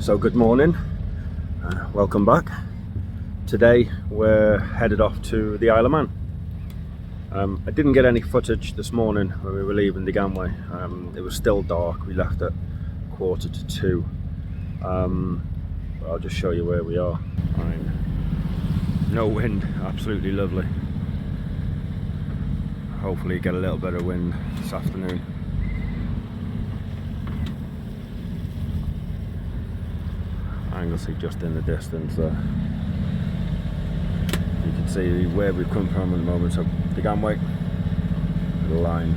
So good morning, welcome back. Today we're headed off to the Isle of Man. I didn't get any footage this morning when we were leaving the Gangway. It was still dark, we left at 1:45. I'll just show you where we are. No wind, absolutely lovely. Hopefully get a little bit of wind this afternoon. Anglesey just in the distance there. You can see where we've come from at the moment. So the Gangway, the line.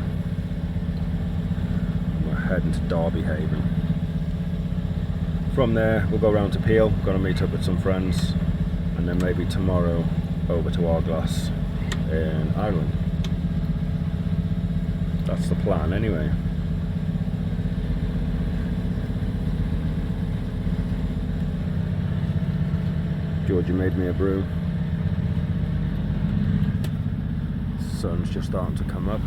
We're heading to Derby Haven. From there we'll go round to Peel. We're going to meet up with some friends, and then maybe tomorrow over to Ardglass in Ireland. That's the plan anyway. Georgie made me a brew. Sun's just starting to come up.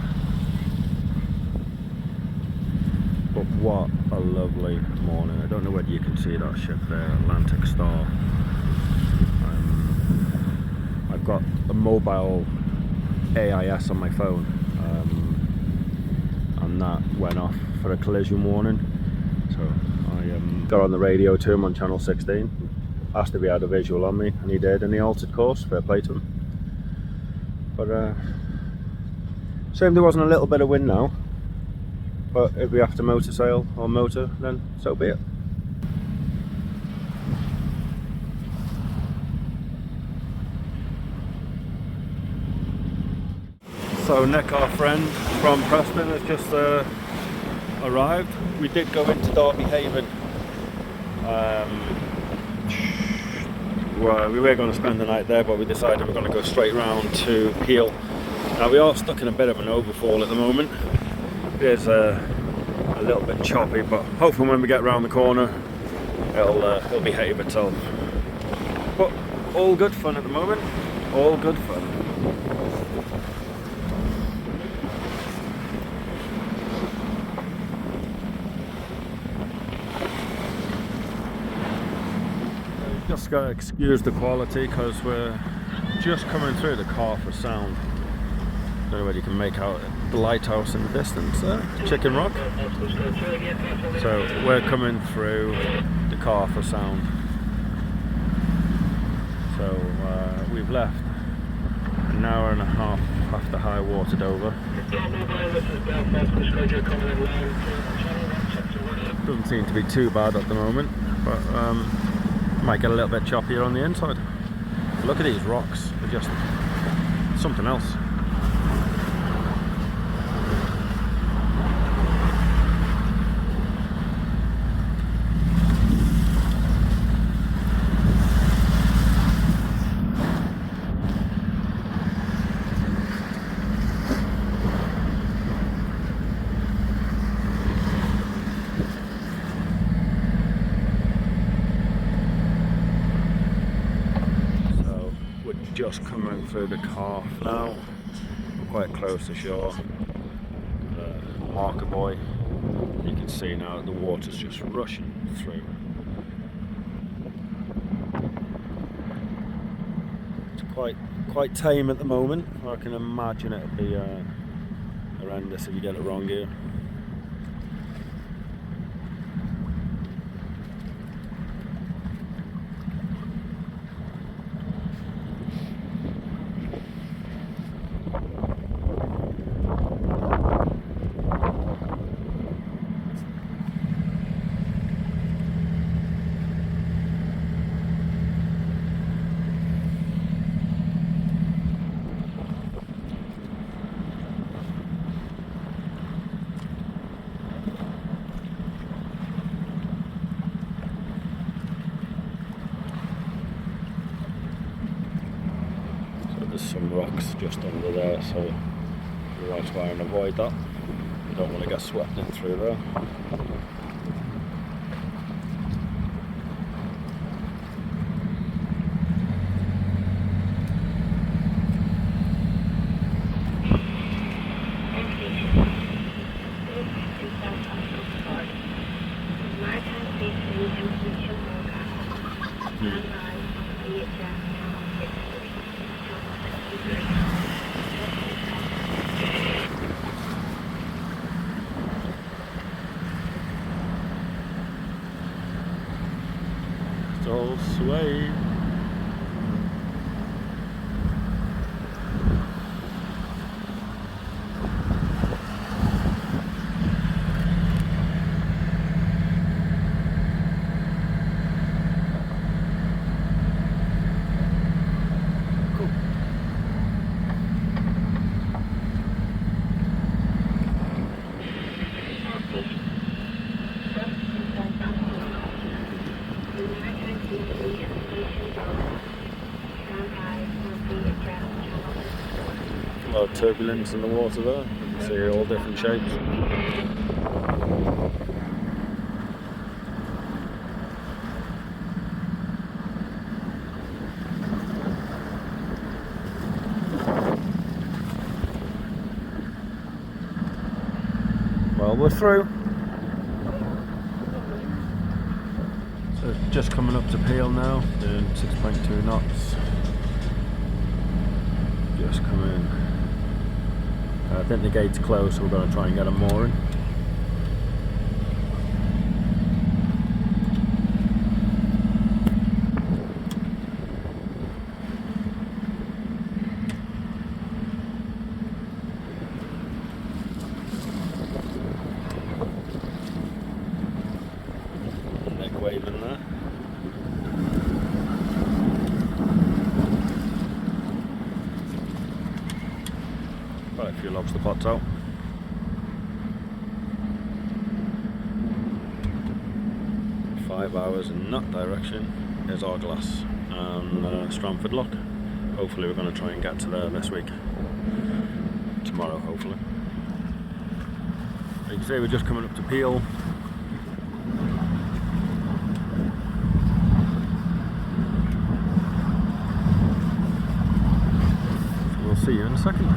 But what a lovely morning. I don't know whether you can see that ship there, Atlantic Star. I've got a mobile AIS on my phone, and that went off for a collision warning. So I got on the radio to him on channel 16. Asked if he had a visual on me, and he did, and he altered course. Fair play to him. But shame there wasn't a little bit of wind now, but if we have to motor sail or motor, then so be it. So Nick, our friend from Preston, has just arrived. We did go into Derby Haven. We were going to spend the night there, but we decided we're going to go straight round to Peel. Now we are stuck in a bit of an overfall at the moment. It is a little bit choppy, but hopefully when we get round the corner it'll behave itself. But all good fun at the moment, all good fun. Just gotta excuse the quality because we're just coming through the Carver Sound. Don't know whether you can make out the lighthouse in the distance there, Chicken Rock. So we're coming through the Carver Sound. So we've left an hour and a half after high water Dover. Doesn't seem to be too bad at the moment, but might get a little bit choppier on the inside. Look at these rocks, they're just something else. Just coming through the Carf now, quite close to shore. Marker buoy, you can see now the water's just rushing through. It's quite tame at the moment. I can imagine it'll be horrendous if you get it wrong here. There's some rocks just under there, so you want to try and avoid that. You don't want to get swept in through there. Maritime Safety and Pollution It's all sway. A lot of turbulence in the water there. You can see all different shapes. Well, we're through. So just coming up to Peel now, doing 6.2 knots. Just come in. I think the gate's closed, so we're going to try and get a mooring. Neck waving there. Quite a few lobster pots out. Five hours in that direction is Ardglass and Stramford Lock. Hopefully we're going to try and get to there this week. Tomorrow, hopefully. You can see we're just coming up to Peel. So we'll see you in a second.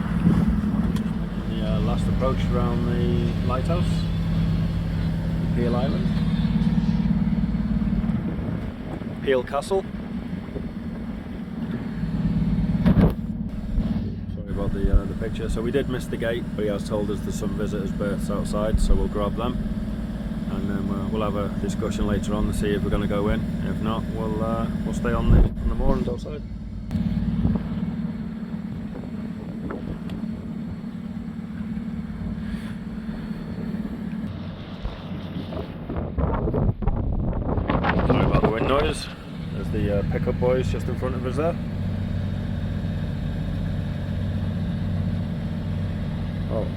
The last approach around the lighthouse, Peel Island, Peel Castle. Sorry about the picture. So we did miss the gate, but he has told us there's some visitors' berths outside, so we'll grab them, and then we'll have a discussion later on to see if we're going to go in. If not, we'll stay on the moorings outside. Noise. There's the pickup boys just in front of us there. Oh.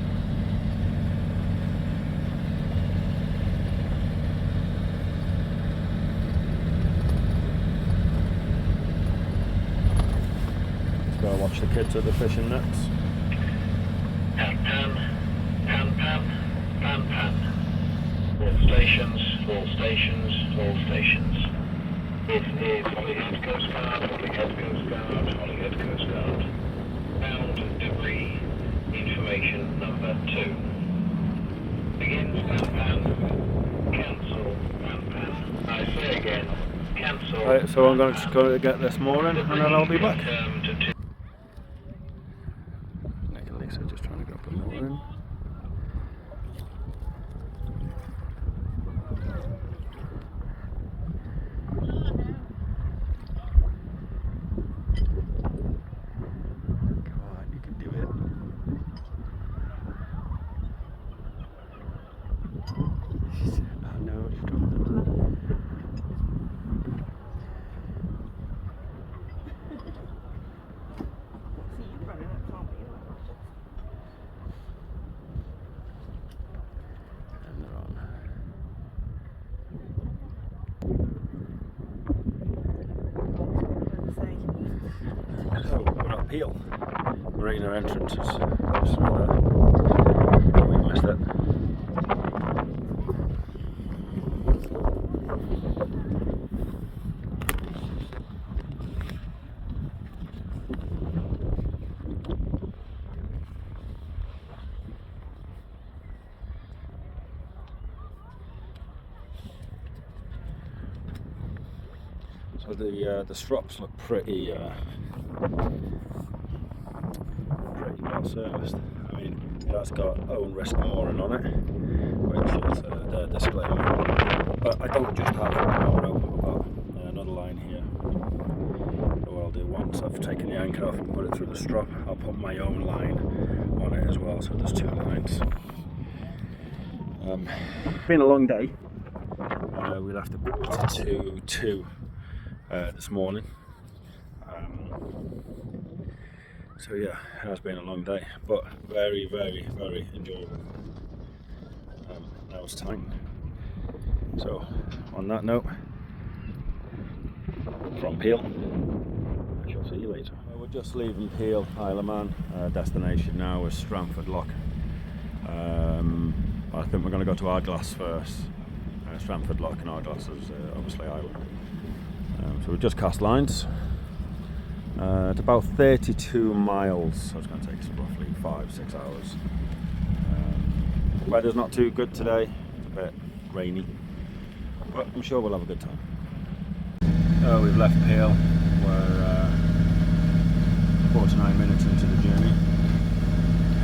Let's go watch the kids at the fishing nets. Pan, pan, pan, pan, pan, pan. All stations, all stations, all stations. This is Holyhead Coast Guard, Holyhead Coast Guard, Holyhead Coast Guard. Bound debris, information number 2. Begins pan pan, cancel pan pan. I say again, cancel. Right, so I'm going to go get this mooring and then I'll be back. Nick and Lisa just trying to get up the mooring. So we're at Peel. Marina entrance is just through there. Oh, we missed it. So So the strops look pretty well serviced. I mean, it has got own risk mooring on it, which is the disclaimer. But I don't just have one motor open, I've got another line here. What I'll do once I've taken the anchor off and put it through the strop, I'll put my own line on it as well, so there's 2 lines. Been a long day. We left at 1:45 this morning. So yeah, it has been a long day, but very, very, very enjoyable. Now it's time. So on that note, from Peel, I shall see you later. We're just leaving Peel, Isle of Man. Destination now is Stramford Loch. I think we're going to go to Ardglass first. Stramford Loch and Ardglass is obviously Island. So we've just cast lines. It's about 32 miles, so it's going to take us roughly 5-6 hours. Weather's not too good today, it's a bit rainy, but I'm sure we'll have a good time. We've left Peel, we're 49 minutes into the journey,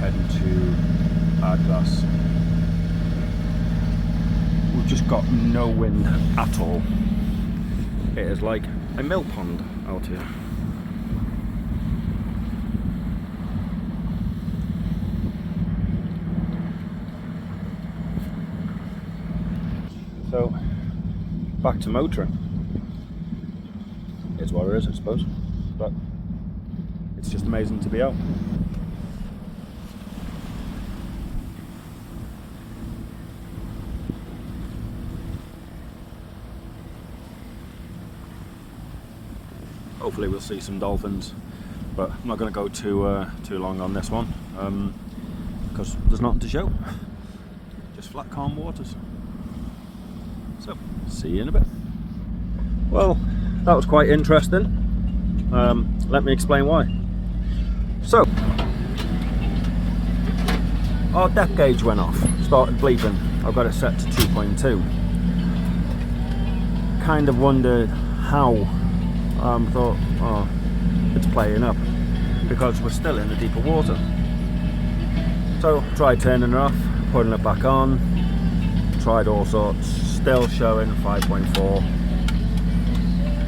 heading to Ardglass. We've just got no wind at all. It is like a mill pond out here. So, back to motoring. It's what it is, I suppose. But it's just amazing to be out. Hopefully we'll see some dolphins, but I'm not going to go too long on this one because there's nothing to show. Just flat, calm waters. So, see you in a bit. Well, that was quite interesting. Let me explain why. So, our depth gauge went off, started bleeping. I've got it set to 2.2. Kind of wondered how. Thought, oh, it's playing up because we're still in the deeper water. So, tried turning it off, putting it back on, tried all sorts, still showing 5.4.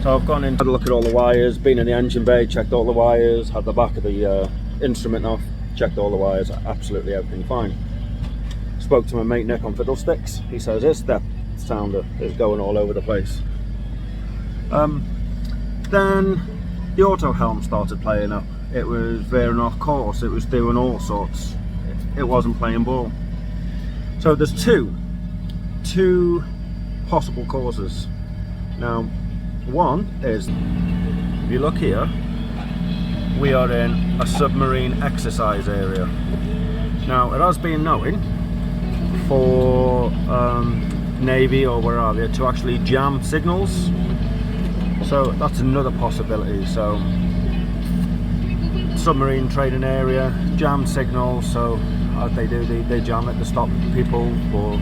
So I've gone in, had a look at all the wires, been in the engine bay, checked all the wires, had the back of the instrument off, checked all the wires, absolutely everything fine. Spoke to my mate Nick on Fiddlesticks. He says his step sounder is going all over the place. Then the auto helm started playing up. It was veering off course, it was doing all sorts. It wasn't playing ball. So there's two possible causes. Now, one is, if you look here, we are in a submarine exercise area. Now, it has been known for Navy or where are they to actually jam signals. So that's another possibility. So submarine trading area, jam signals. So as they do, they jam it to stop people or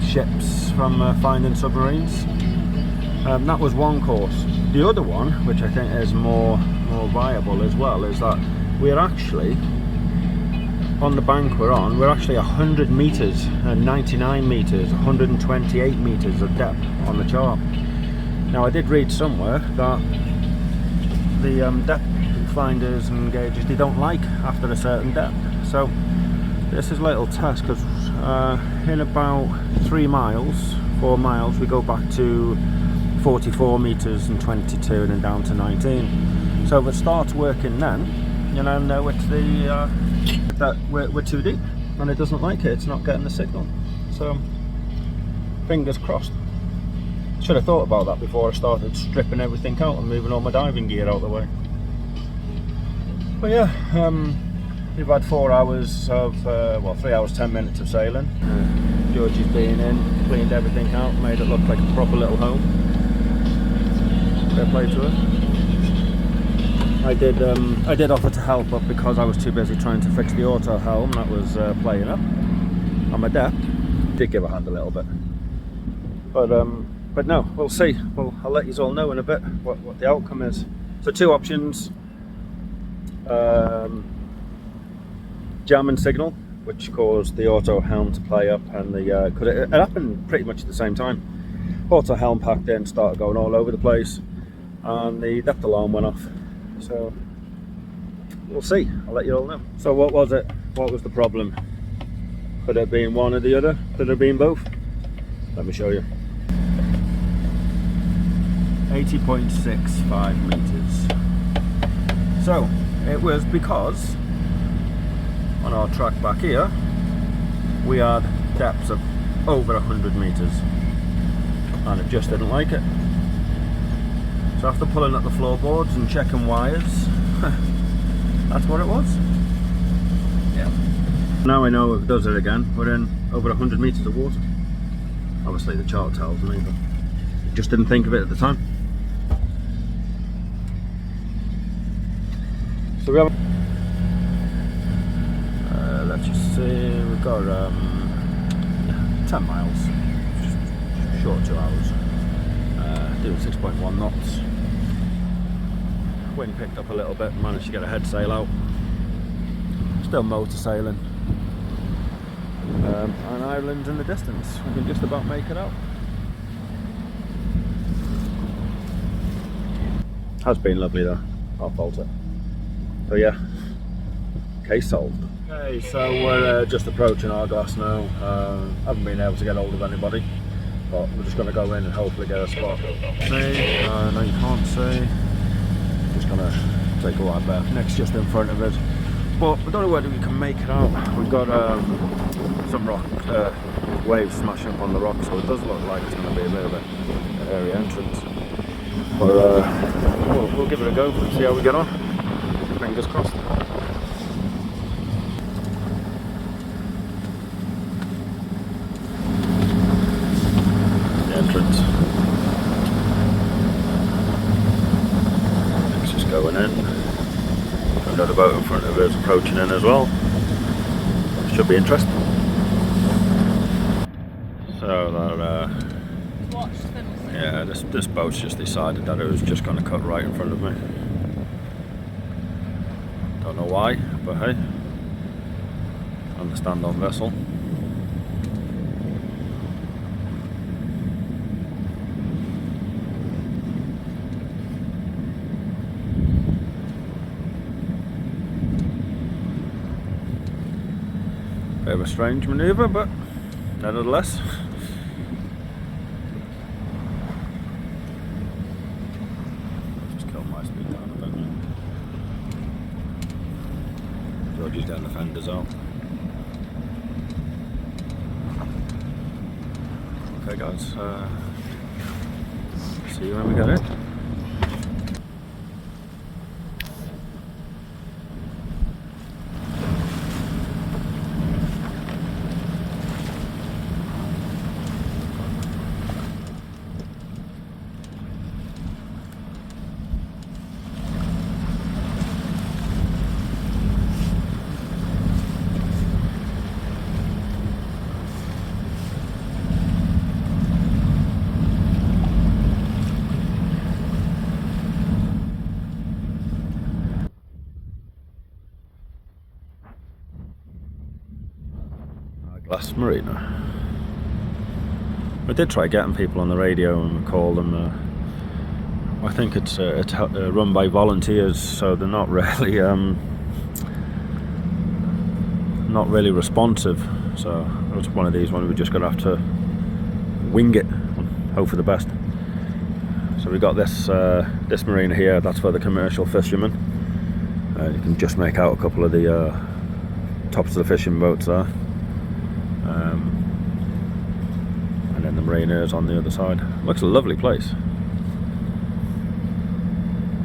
ships from finding submarines. That was one course. The other one, which I think is more viable as well, is that we're actually on the bank we're actually 100 meters, 99 meters, 128 meters of depth on the chart. Now, I did read somewhere that the depth finders and gauges, they don't like after a certain depth. So this is a little test because in about 4 miles, we go back to 44 meters and 22 and then down to 19. So if it starts working then, you know it's that we're too deep and it doesn't like it, it's not getting the signal. So fingers crossed. Should have thought about that before I started stripping everything out and moving all my diving gear out of the way. But yeah, we've had 4 hours of 3 hours 10 minutes of sailing. Georgie's been in, cleaned everything out, made it look like a proper little home. Fair play to her. I did offer to help up because I was too busy trying to fix the auto helm that was playing up on my depth. Did give a hand a little bit, but But no, we'll see. I'll let you all know in a bit what the outcome is. So 2 options. Jamming signal, which caused the auto helm to play up, and it happened pretty much at the same time. Auto helm packed in, started going all over the place, and the depth alarm went off. So we'll see. I'll let you all know. So what was it? What was the problem? Could it have been one or the other? Could it have been both? Let me show you. 80.65 meters. So it was because on our track back here we had depths of over 100 meters, and it just didn't like it. So after pulling up the floorboards and checking wires, that's what it was. Yeah. Now I know if it does it again, we're in over 100 meters of water. Obviously the chart tells me, but I just didn't think of it at the time. So we have, let's just see, we've got 10 miles, just short 2 hours, doing 6.1 knots. Wind picked up a little bit, managed to get a head sail out. Still motor sailing. And Ireland's in the distance. We can just about make it out. Has been lovely though, I'll fault it. So yeah, case solved. Okay, so we're just approaching Ardglass now. Haven't been able to get hold of anybody, but we're just going to go in and hopefully get a spot. See, no you can't see. Just going to take a wide berth. Next just in front of it. But we don't know whether we can make it out. We've got some rock waves smashing up on the rock, so it does look like it's going to be a bit of an area entrance. But we'll give it a go and see how we get on. Fingers crossed. The entrance. It's just going in. Another boat in front of us approaching in as well. Should be interesting. So yeah, this boat's just decided that it was just going to cut right in front of me. Don't know why, but hey, understand on vessel. Bit of a strange manoeuvre, but nevertheless. Just killed my speed down a bit. Georgie's getting the fenders out. Okay guys, see you when we get in. Ardglass Marina. I did try getting people on the radio and call them. I think it's run by volunteers, so they're not really responsive. So it's one of these ones we're just gonna have to wing it and hope for the best. So we got this marina here. That's for the commercial fishermen. You can just make out a couple of the tops of the fishing boats there. And then the marina is on the other side. Looks a lovely place.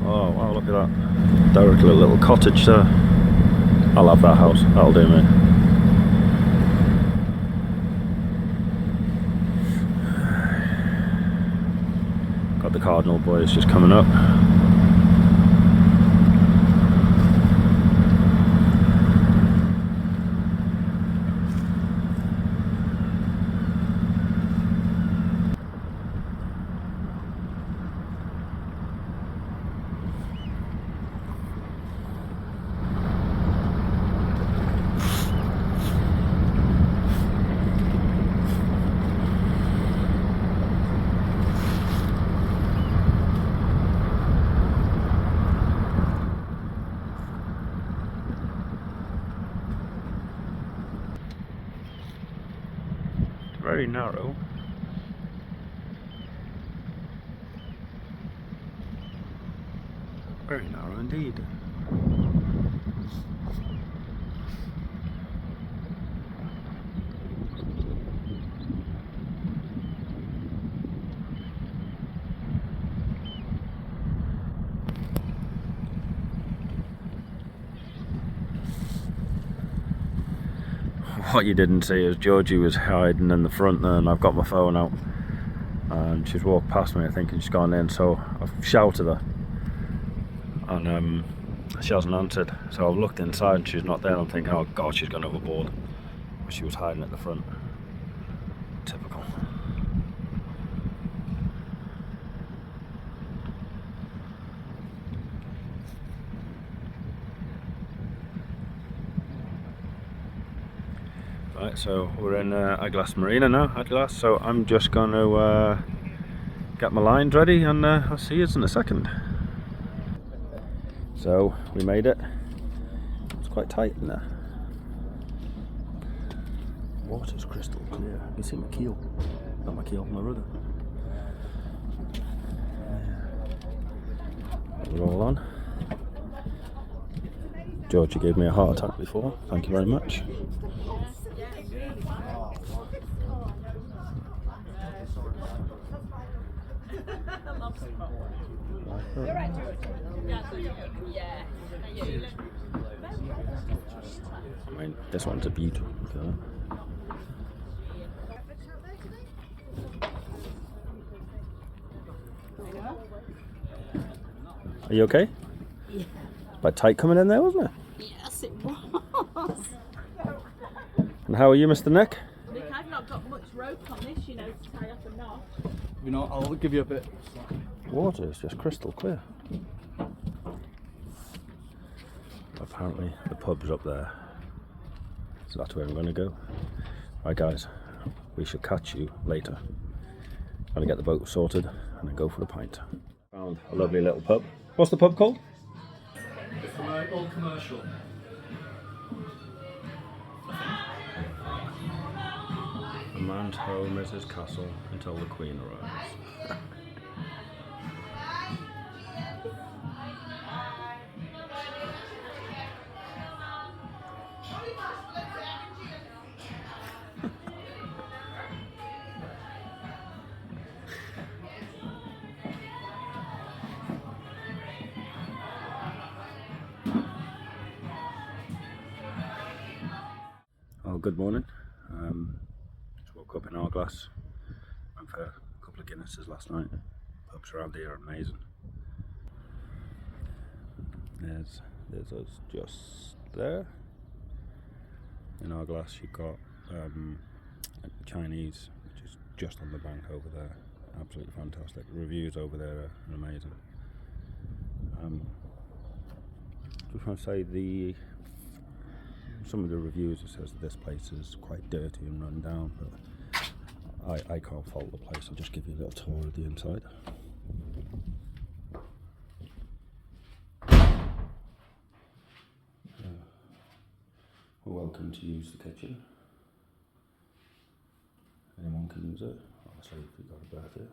Oh wow, look at that. Directly a little cottage there. I'll have that house, that'll do me. Got the Cardinal boys just coming up. very narrow. Very narrow indeed. What you didn't see is Georgie was hiding in the front there, and I've got my phone out and she's walked past me, I think, and she's gone in, so I've shouted her and she hasn't answered, so I've looked inside and she's not there, and I'm thinking, oh god, she's gone overboard. But she was hiding at the front. Typical. Right, so we're in Ardglass Marina now, Ardglass, so I'm just going to get my lines ready and I'll see you in a second. So we made it. It's quite tight in there. Water's crystal clear. You can see my keel. Not my keel, my rudder. We're all on. Georgie gave me a heart attack before. Thank you very much. I mean, this one's a beautiful colour. Are you okay? Yeah. Quite tight coming in there, wasn't it? Yes, it was. And how are you, Mr. Nick? Nick, I've not got much rope on this, you know, to tie up a knot. You know, I'll give you a bit. Water is just crystal clear. Apparently the pub's up there, so that's where I'm going to go. Right guys, we shall catch you later. I'm going to get the boat sorted and then go for the pint. Found a lovely little pub. What's the pub called? It's an old commercial. A man's home is his castle until the Queen arrives. Oh, good morning. Just woke up in Ardglass. Went for a couple of Guinnesses last night. Pubs around here are amazing. There's us just there. In Ardglass you've got Chinese, which is just on the bank over there. Absolutely fantastic. Reviews over there are amazing. Just want to say some of the reviews, it says that this place is quite dirty and run down, but I can't fault the place. I'll just give you a little tour of the inside. We're welcome to use the kitchen. Anyone can use it, obviously if you've got a birthday.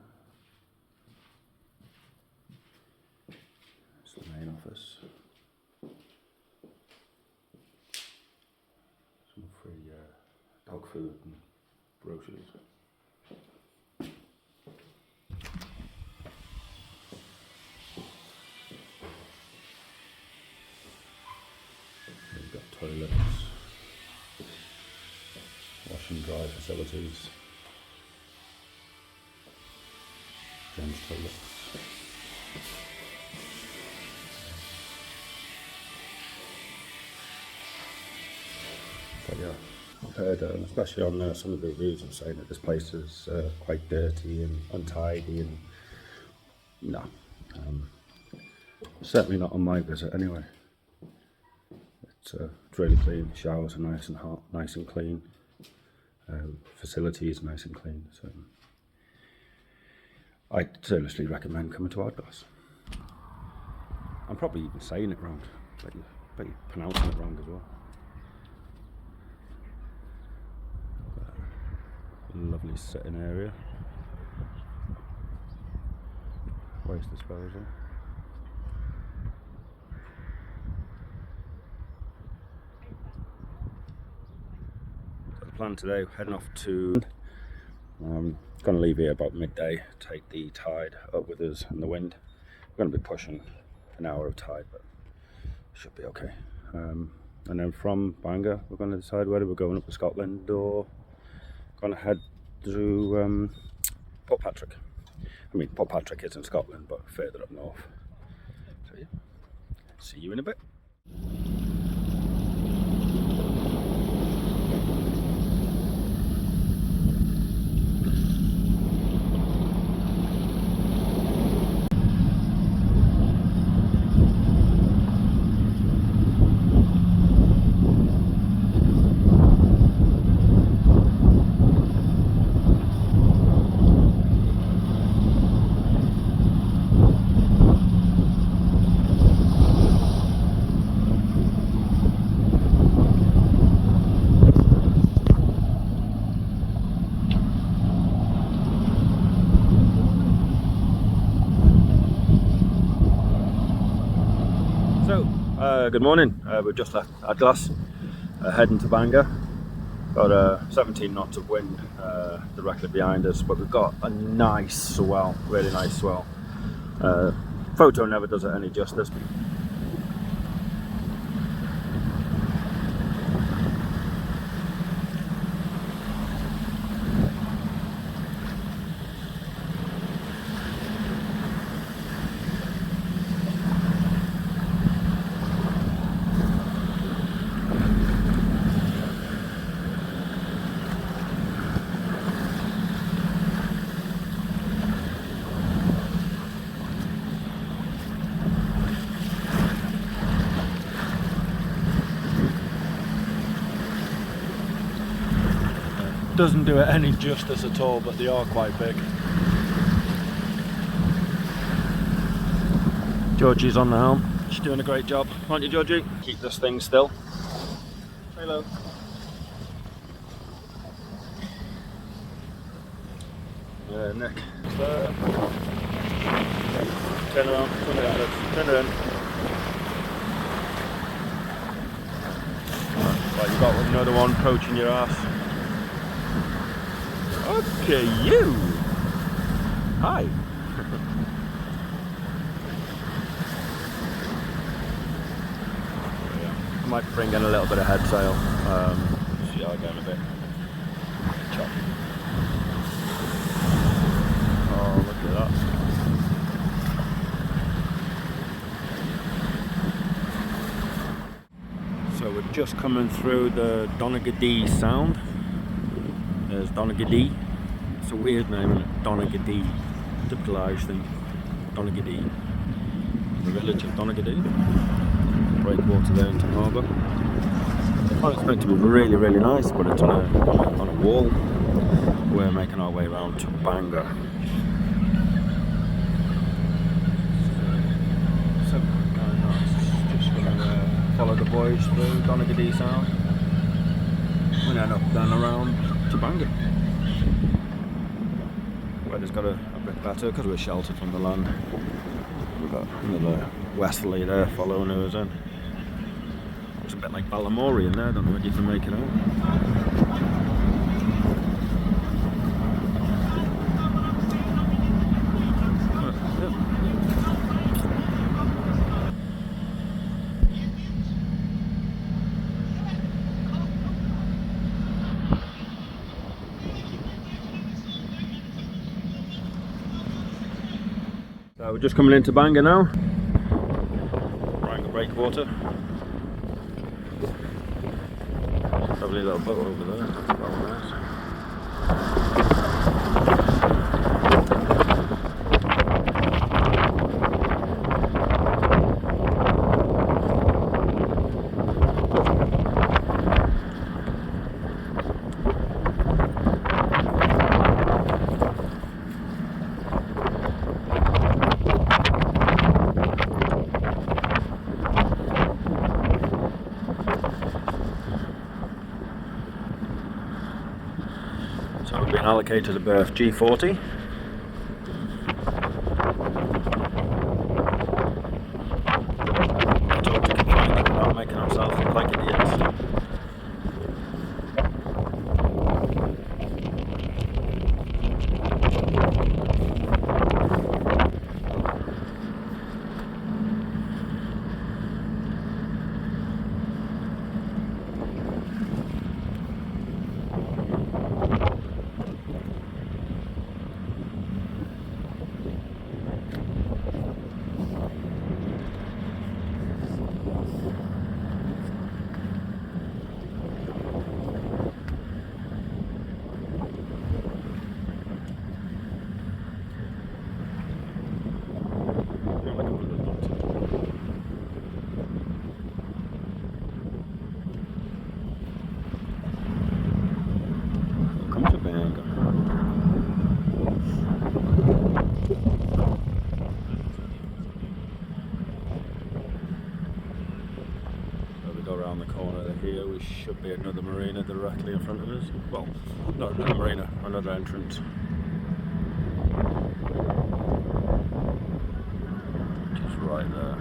It's the main office. Some free dog food and brochures. We've got toilets, wash and dry facilities, gents toilets. But yeah, I've heard, especially on some of the reviews, I'm saying that this place is quite dirty and untidy, and no, certainly not on my visit anyway. It's really clean. Showers are nice and hot, nice and clean. Facilities nice and clean. So I seriously recommend coming to Ardglass. I'm probably even saying it wrong, but you're pronouncing it wrong as well. Lovely sitting area. Waste disposal. So the plan today, we're heading off to going to leave here about midday, take the tide up with us and the wind. We're going to be pushing an hour of tide, but should be okay. And then from Bangor, we're going to decide whether we're going up to Scotland or going to head through Portpatrick. I mean, Portpatrick is in Scotland, but further up north. So yeah, see you in a bit. Good morning. We've just left Ardglass, heading to Bangor. Got 17 knots of wind directly behind us, but we've got a nice swell, really nice swell. Photo never does it any justice. Doesn't do it any justice at all, but they are quite big. Georgie's on the helm. She's doing a great job, aren't you, Georgie? Keep this thing still. Hello. Yeah, Nick. Turn around, turn around. Right, you got another one poaching your ass. Okay, you. Hi. I might bring in a little bit of head sail. See how I get a bit choppy. Oh, look at that. So we're just coming through the Donaghadee Sound. There's Donaghadee. It's a weird name, isn't it? Donaghadee. Typical Irish thing. Donaghadee. The village of Donaghadee. Breakwater there into harbour. Oh, it's meant to be really, really nice, but it's on a wall. We're making our way around to Bangor. So nice. Just gonna follow the boys through Donaghadee Sound. And then up, down around to Bangor. Weather's got a bit better because we're sheltered from the land. We've got another westerly there following us in. It's a bit like Balamory in there, don't know whether you can make it out. So we're just coming into Bangor now. Bangor Breakwater. Lovely little boat over there. Very nice. So we've been allocated a berth G40. I told you to find that without making ourselves look like idiots. Welcome to Bangor. So we go around the corner here, we should be another marina directly in front of us. Well, not another marina, another entrance. Just right there.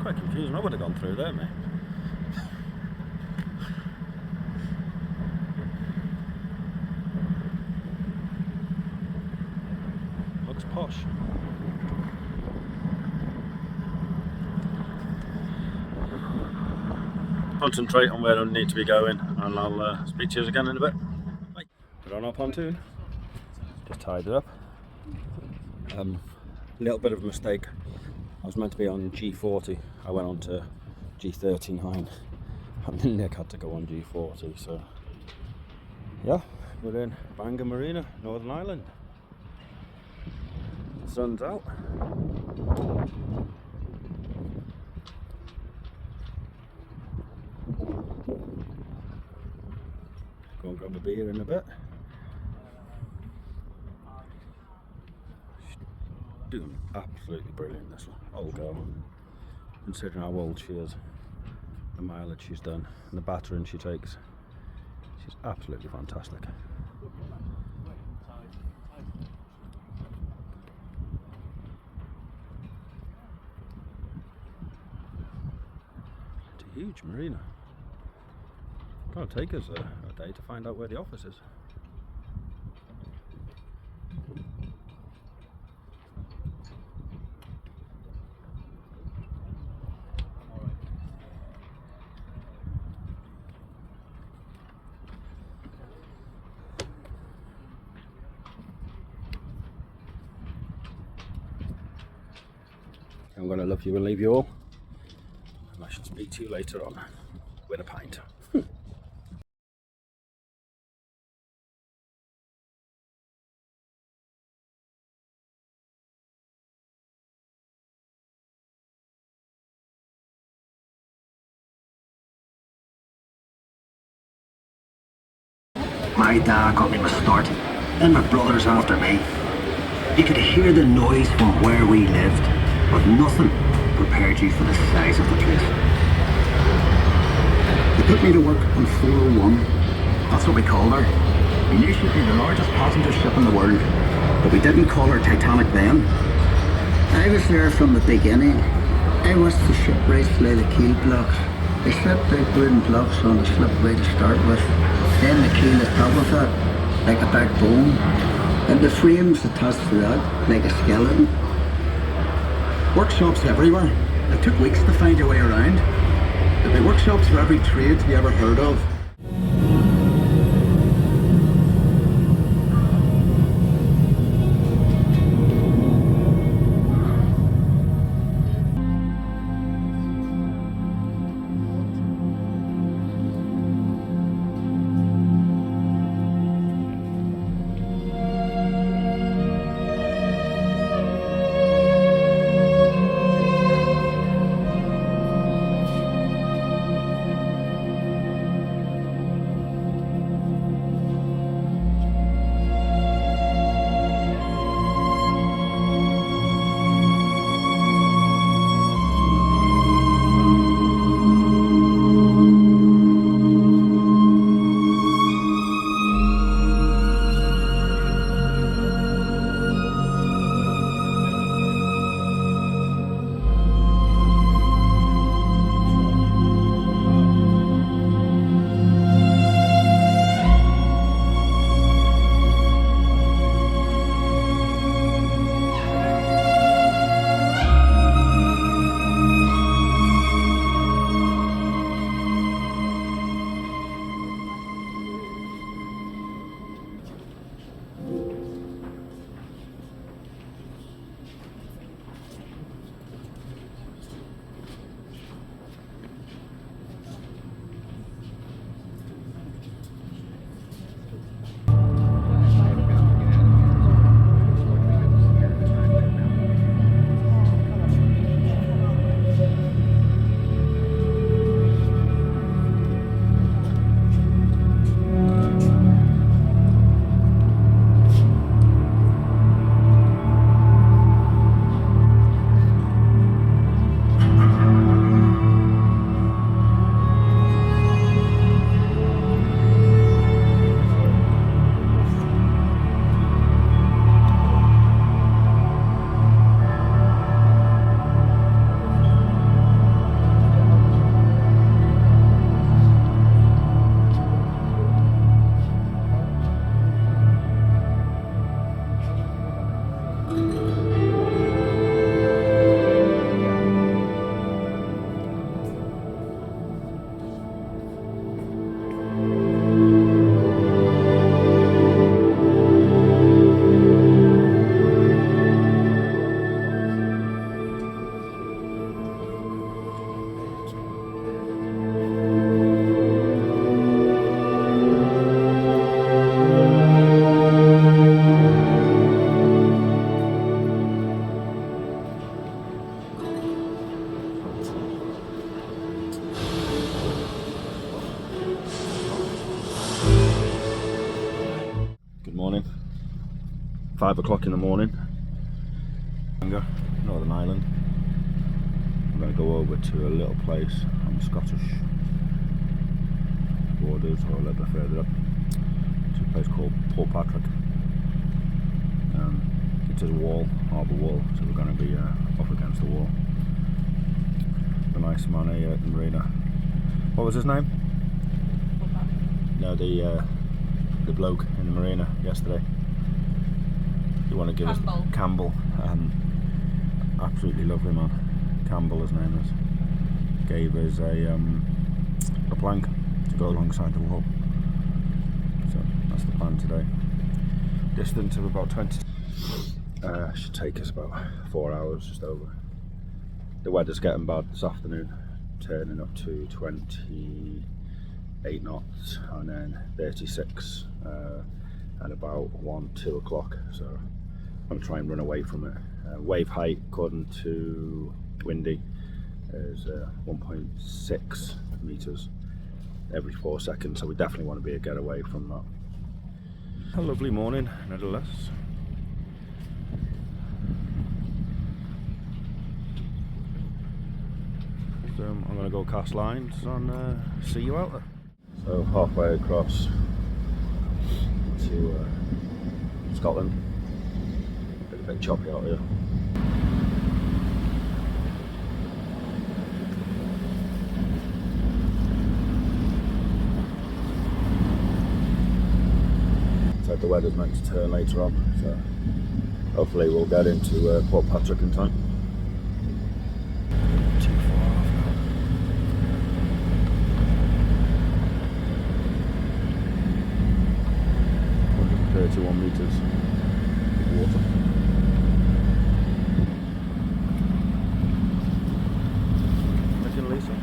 Quite confusing. I would have gone through there, mate. Looks posh. Concentrate on where I need to be going, and I'll speak to you again in a bit. Bye. We're on our pontoon. Just tied it up. Little bit of a mistake. I was meant to be on G40, I went on to G39, and then Nick had to go on G40, so yeah, we're in Bangor Marina, Northern Ireland. The sun's out. Go and grab a beer in a bit. Doing absolutely brilliant, this old girl, considering how old she is, the mileage she's done and the battering she takes. She's absolutely fantastic. It's a huge marina. It's going to take us a day to find out where the office is. I'm going to love you and leave you all, and I shall speak to you later on with a pint. My dad got me my start, then my brothers after me. You could hear the noise from where we lived, but nothing prepared you for the size of the place. They put me to work on 401, that's what we called her. We knew she'd be the largest passenger ship in the world, but we didn't call her Titanic then. I was there from the beginning. I watched the ship race lay the keel blocks. They set big wooden blocks on the slipway to start with. Then the keel is top of it, like a backbone, and the frames attached to that, like a skeleton. Workshops everywhere. It took weeks to find your way around. There'd be workshops for every trade you ever heard of. Good morning. 5 o'clock in the morning. Bangor, Northern Ireland. I'm going to go over to a little place on the Scottish borders, or a little bit further up, to a place called Portpatrick. It's a wall, harbour wall, so we're going to be up against the wall. The nice man here at the marina. What was his name? No, the bloke in the marina yesterday. You want to give Campbell. us Campbell? Absolutely lovely man. Campbell, his name is. Gave us a plank to go alongside the wall. So that's the plan today. Distance of about 20. Should take us about 4 hours, just over. The weather's getting bad this afternoon, turning up to 28 knots and then 36 at about 1-2 o'clock. So I'm going to try and run away from it. Wave height, according to Windy, is 1.6 meters every 4 seconds. So we definitely want to be a get away from that. A lovely morning, nevertheless. So I'm going to go cast lines and see you out there. So halfway across to Scotland. It's a bit choppy out here. Said the weather's meant to turn later on, so hopefully we'll get into Portpatrick in time. Too far off now. 131 meters of water. Looking Lisa.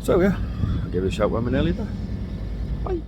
So yeah, I'll give it a shout when we're nearly there. Bye.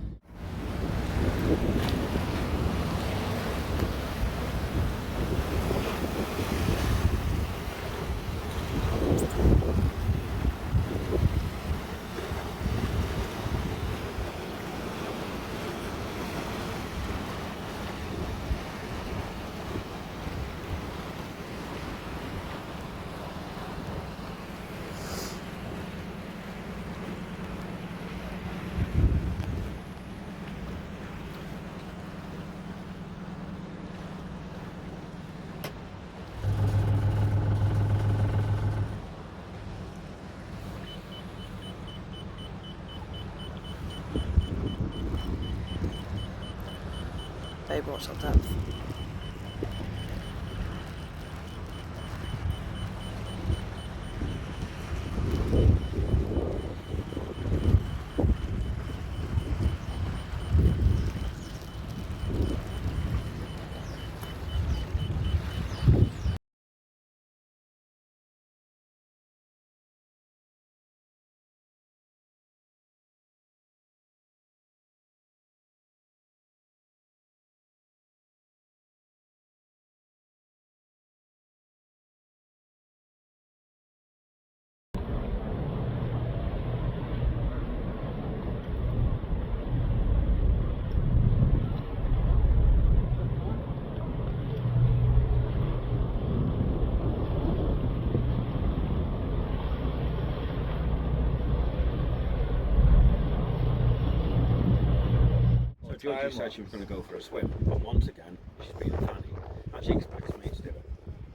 Babe, what's that depth? Georgie said she was going to go for a swim, but once again, she's being funny, and she expects me to do it.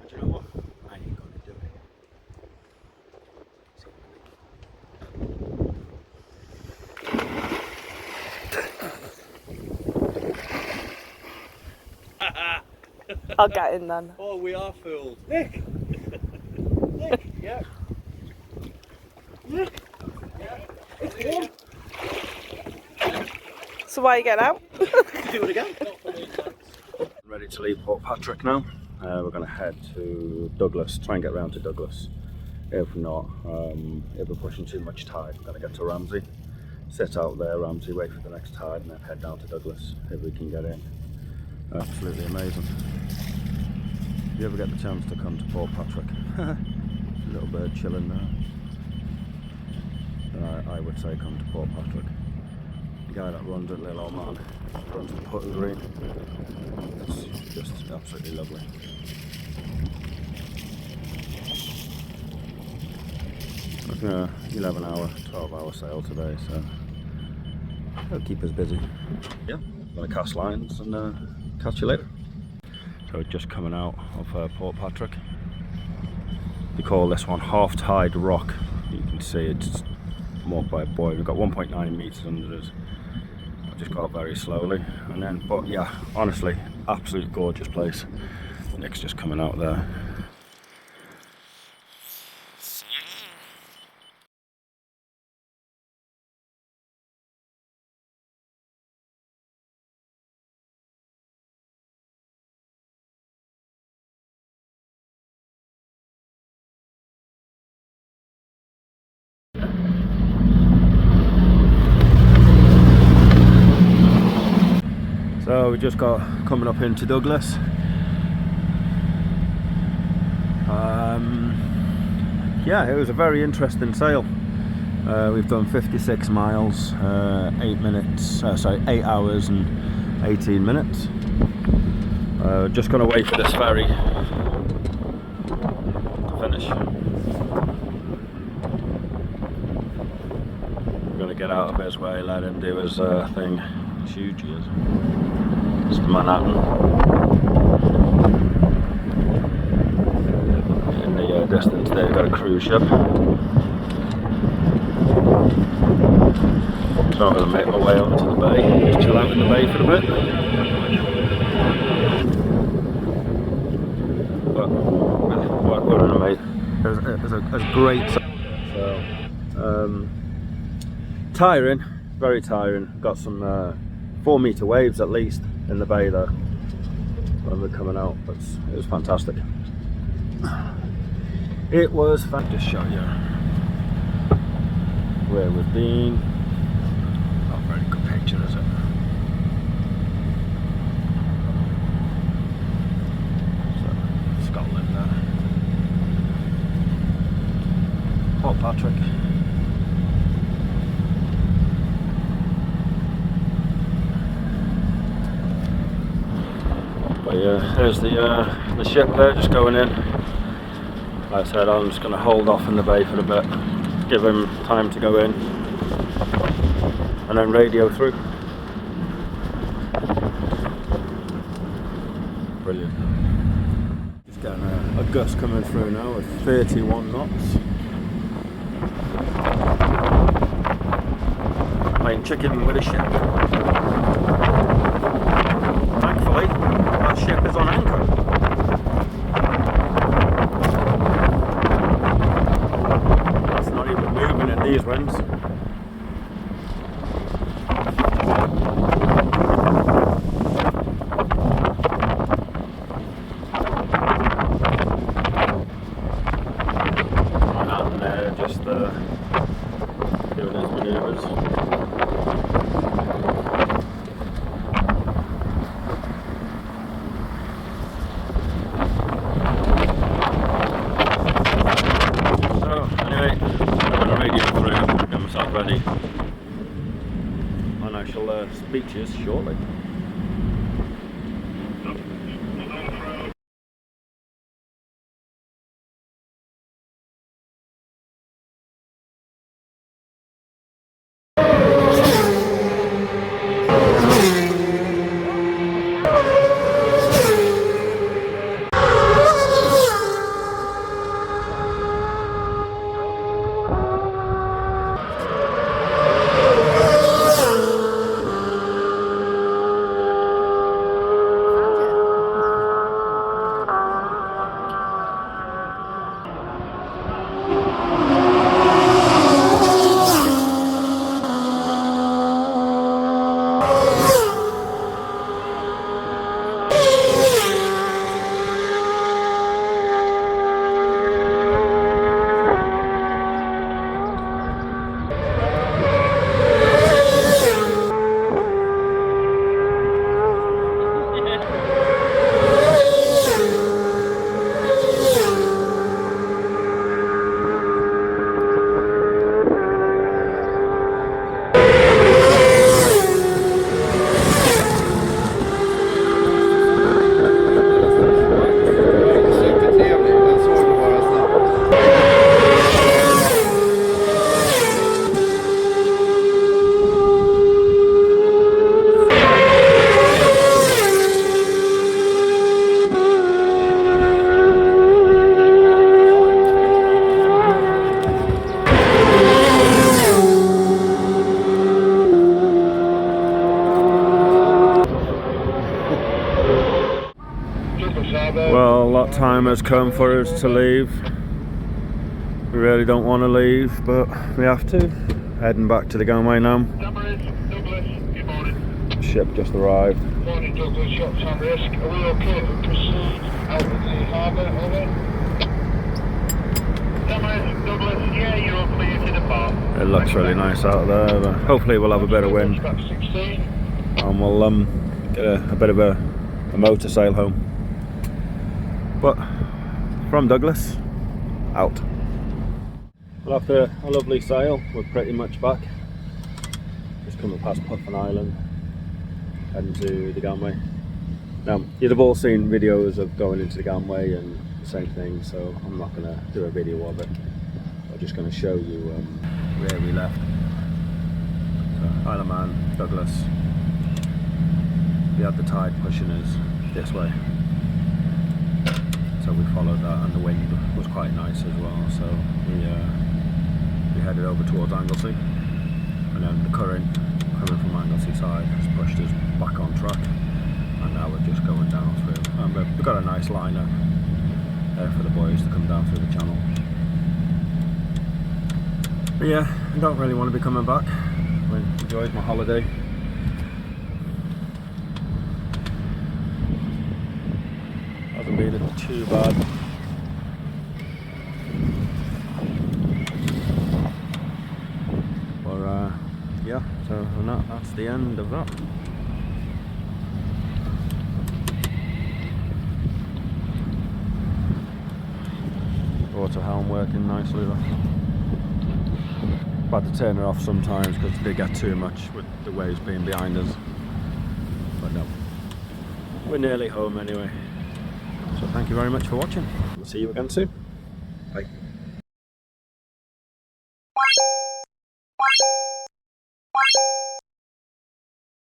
And do you know what? I ain't going to do it. I'll get in then. Oh, we are fools. Nick! Nick, yeah. Nick! Yeah. It's warm. So why you getting out? Do it again. Ready to leave Portpatrick now. We're going to head to Douglas, try and get round to Douglas. If not, if we're pushing too much tide, we're going to get to Ramsey. Sit out there, Ramsey, wait for the next tide, and then head down to Douglas if we can get in. Absolutely amazing. If you ever get the chance to come to Portpatrick, a little bird chilling there. than I would say come to Portpatrick. The guy that runs it, little old man, runs the putting green. It's just absolutely lovely. It's an 11 hour, 12 hour sail today, so it'll keep us busy. Yeah, I'm gonna cast lines and catch you later. So just coming out of Portpatrick. We call this one Half Tide Rock. You can see it's marked by a buoy. We've got 1.9 meters under us. I just got very slowly, and then, but yeah, honestly, absolute gorgeous place. Nick's just coming out there. So we just got coming up into Douglas. Yeah, it was a very interesting sail. We've done 56 miles, 8 hours and 18 minutes. Just gonna wait for this ferry to finish. We're gonna get out of his way, let him do his thing. It's huge, he is. It's Manhattan. In the distance there, we've got a cruise ship. So I'm going to make my way up to the bay, just chill out in the bay for a bit. But we're in a mate. It's a great. So tiring, very tiring. Got some 4 meter waves at least in the bay there when we're coming out, but it was fantastic. It was fun to show you where we've been. Not a very good picture, is it? So, Scotland there. Portpatrick. But yeah, there's the ship there just going in. Like I said, I'm just going to hold off in the bay for a bit, give him time to go in, and then radio through. Brilliant. Just getting a gust coming through now at 31 knots. Playing chicken with a ship. Thankfully, that ship is on anchor. It's not even moving in these winds. And just doing his manoeuvres. Ready, and I shall speak to you shortly. time has come for us to leave. We really don't want to leave, but we have to. Heading back to the gangway now. Douglas, good morning. Ship just arrived. Morning Douglas, shots on risk. Are we okay to proceed out of the harbour? Over. Douglas, yeah, you're all clear to depart. It looks really nice out there, but hopefully we'll have a bit of wind. About 16. And we'll get a bit of a motor sail home. But from Douglas, out. Well, after a lovely sail, we're pretty much back. Just coming past Puffin Island, heading to the gangway. Now, you'd have all seen videos of going into the gangway and the same thing, so I'm not going to do a video of it. I'm just going to show you where we left. So, Isle of Man, Douglas. We had the tide pushing us this way, so we followed that, and the wind was quite nice as well, so we headed over towards Anglesey, and then the current coming from Anglesey side has pushed us back on track, and now we're just going down through, and we've got a nice liner there for the boys to come down through the channel. But yeah, I don't really want to be coming back. I enjoyed my holiday. Hasn't been too bad. But yeah, so that's the end of that. Water helm working nicely though. Had to turn it off sometimes because it did get too much with the waves being behind us. But no, we're nearly home anyway. So thank you very much for watching. We'll see you again soon. Bye.